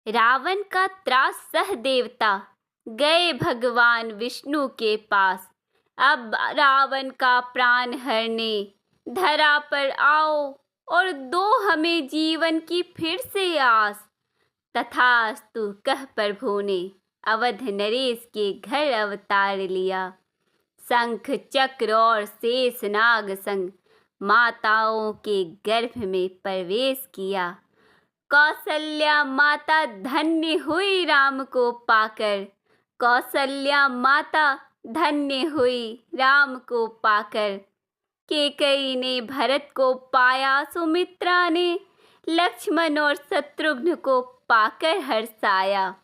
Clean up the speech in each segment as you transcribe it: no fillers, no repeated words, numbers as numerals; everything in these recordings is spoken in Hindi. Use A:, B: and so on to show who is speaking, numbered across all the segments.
A: रावण का त्रास सह देवता गए भगवान विष्णु के पास। अब रावण का प्राण हरने धरा पर आओ और दो हमें जीवन की फिर से आस। तथास्तु कह प्रभु ने अवध नरेश के घर अवतार लिया। शंख चक्र और शेष नाग संग माताओं के गर्भ में प्रवेश किया। कौसल्या माता धन्य हुई राम को पाकर। कौसल्या माता धन्य हुई राम को पाकर। कैकेयी ने भरत को पाया, सुमित्रा ने लक्ष्मण और शत्रुघ्न को पाकर हर्षाया।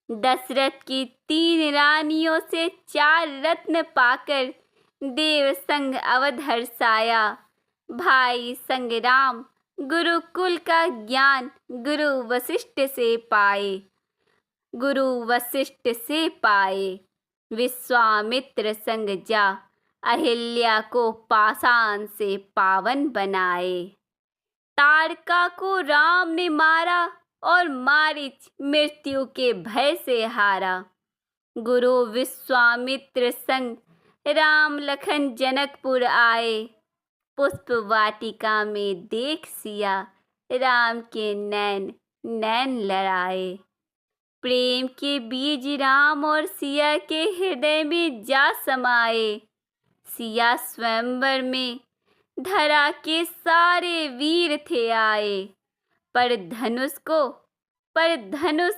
A: दशरथ की 3 रानियों से 4 रत्न पाकर देव संग अवध हर्षाया। भाई संग राम गुरुकुल का ज्ञान गुरु वशिष्ठ से पाए। गुरु वशिष्ठ से पाए। विश्वामित्र संग जा अहिल्या को पाषाण से पावन बनाए। तारका को राम ने मारा और मारीच मृत्यु के भय से हारा। गुरु विश्वामित्र संग राम लखन जनकपुर आए। पुष्प वाटिका में देख सिया राम के नैन नैन लड़ाए। प्रेम के बीज राम और सिया के हृदय में जा समाए। सिया स्वयंवर में धरा के सारे वीर थे आए। पर धनुष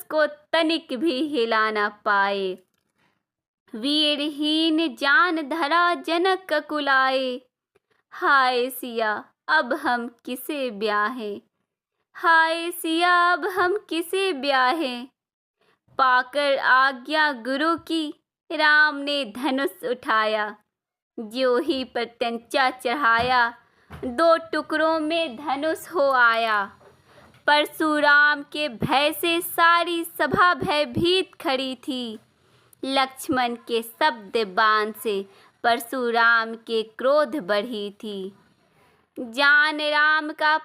A: को तनिक भी हिला ना पाए। वीरहीन जान धरा जनक कुलाए। हाय सिया अब हम किसे ब्याहें। हाय सिया अब हम किसे ब्याहें। पाकर आज्ञा गुरु की राम ने धनुष उठाया। ज्यों ही प्रत्यंचा चढ़ाया 2 टुकड़ों में धनुष हो आया। परशुराम के भय से सारी सभा भयभीत खड़ी थी। लक्ष्मण के शब्द बाण से परशुराम के क्रोध बढ़ी थी। जान राम का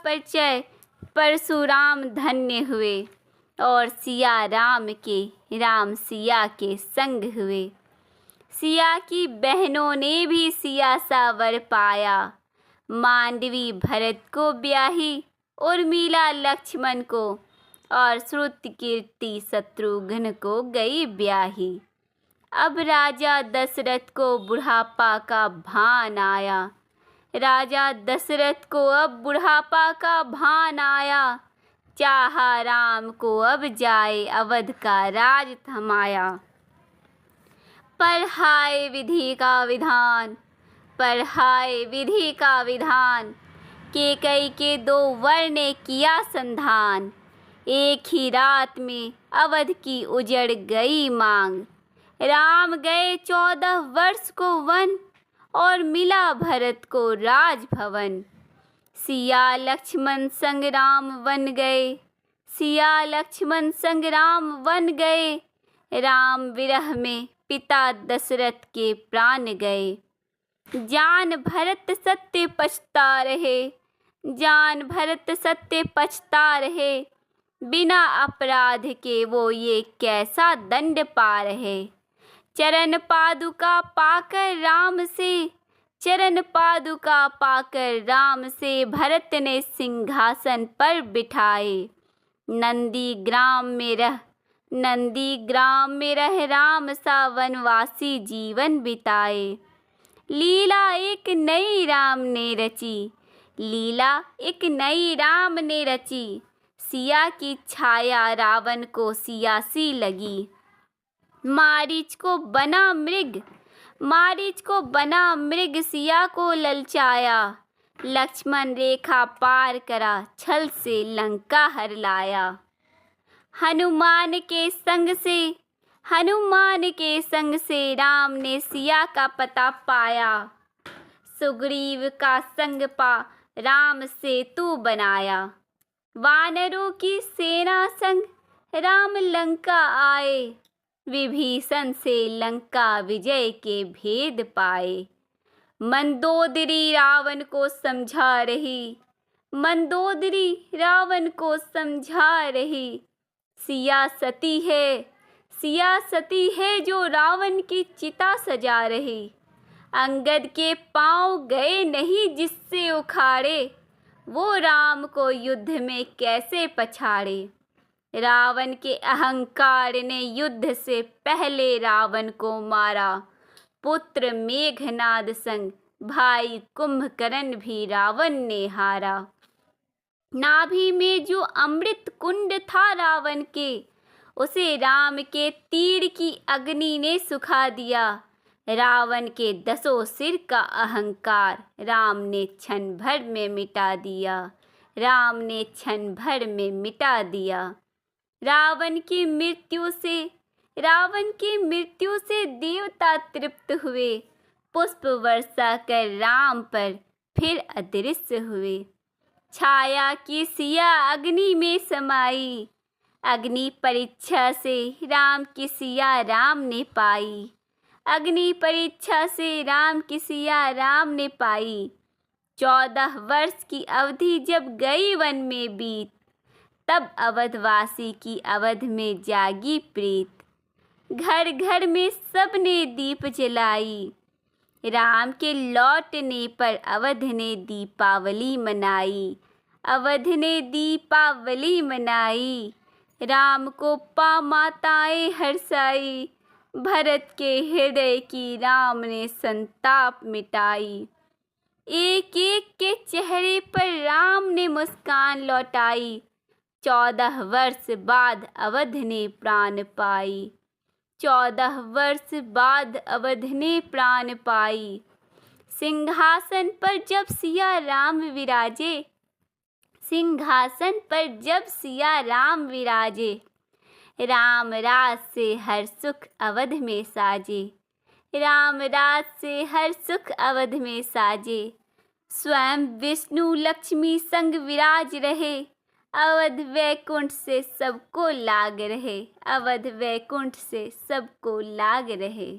A: परिचय परशुराम धन्य हुए। और सिया राम सिया के संग हुए। सिया की बहनों ने भी सिया सा वर पाया। मांडवी भरत को ब्याही, उर्मिला लक्ष्मण को, और श्रुतकीर्ति शत्रुघ्न को गई ब्याही। अब राजा दशरथ को बुढ़ापा का भान आया। राजा दशरथ को अब बुढ़ापा का भान आया। चाहा राम को अब जाए अवध का राज थमाया। पर हाय विधि का विधान, पर हाय विधि का विधान। कैकेयी के 2 वर ने किया संधान। एक ही रात में अवध की उजड़ गई मांग। राम गए 14 वर्ष को वन, और मिला भरत को राजभवन। सिया लक्ष्मण संग राम वन गए। सिया लक्ष्मण संग राम वन गए। राम विरह में पिता दशरथ के प्राण गए। जान भरत सत्य पछता रहे। जान भरत सत्य पछता रहे। बिना अपराध के वो ये कैसा दंड पा रहे। चरण पादुका पाकर राम से भरत ने सिंहासन पर बिठाए। नंदीग्राम में रह राम सा वनवासी जीवन बिताए। लीला एक नई राम ने रची। सिया की छाया रावण को सियासी लगी। मारीच को बना मृग सिया को ललचाया। लक्ष्मण रेखा पार करा छल से लंका हर लाया। हनुमान के संग से राम ने सिया का पता पाया। सुग्रीव का संग पा राम सेतु बनाया। वानरों की सेना संग राम लंका आए। विभीषण से लंका विजय के भेद पाए। मंदोदरी रावण को समझा रही। मंदोदरी रावण को समझा रही, सिया सती है जो रावण की चिता सजा रही। अंगद के पांव गए नहीं जिससे उखाड़े, वो राम को युद्ध में कैसे पछाड़े। रावण के अहंकार ने युद्ध से पहले रावण को मारा, पुत्र मेघनाद संग भाई कुंभकर्ण भी रावण ने हारा। नाभि में जो अमृत कुंड था रावण के, उसे राम के तीर की अग्नि ने सुखा दिया। रावण के 10 सिर का अहंकार राम ने क्षण भर में मिटा दिया, राम ने क्षण भर में मिटा दिया। रावण की मृत्यु से देवता तृप्त हुए, पुष्प वर्षा कर राम पर फिर अदृश्य हुए। छाया की सिया अग्नि में समाई, अग्नि परीक्षा से राम की सिया राम ने पाई, अग्नि परीक्षा से राम की सिया राम ने पाई। 14 वर्ष की अवधि जब गई वन में बीत, तब अवधवासी की अवध में जागी प्रीत। घर घर में सबने दीप जलाई, राम के लौटने पर अवध ने दीपावली मनाई, अवध ने दीपावली मनाई। राम को पा माताएं हर्षाई, भरत के हृदय की राम ने संताप मिटाई। एक एक के चेहरे पर राम ने मुस्कान लौटाई, 14 वर्ष बाद अवध ने प्राण पाई, 14 वर्ष बाद अवध ने प्राण पाई। सिंहासन पर जब सिया राम विराजे, सिंहासन पर जब सिया राम विराजे, राम राज से हर सुख अवध में साजे, राम राज से हर सुख अवध में साजे। स्वयं विष्णु लक्ष्मी संग विराज रहे, अवध वैकुंठ से सबको लाग रहे, अवध वैकुंठ से सबको लाग रहे।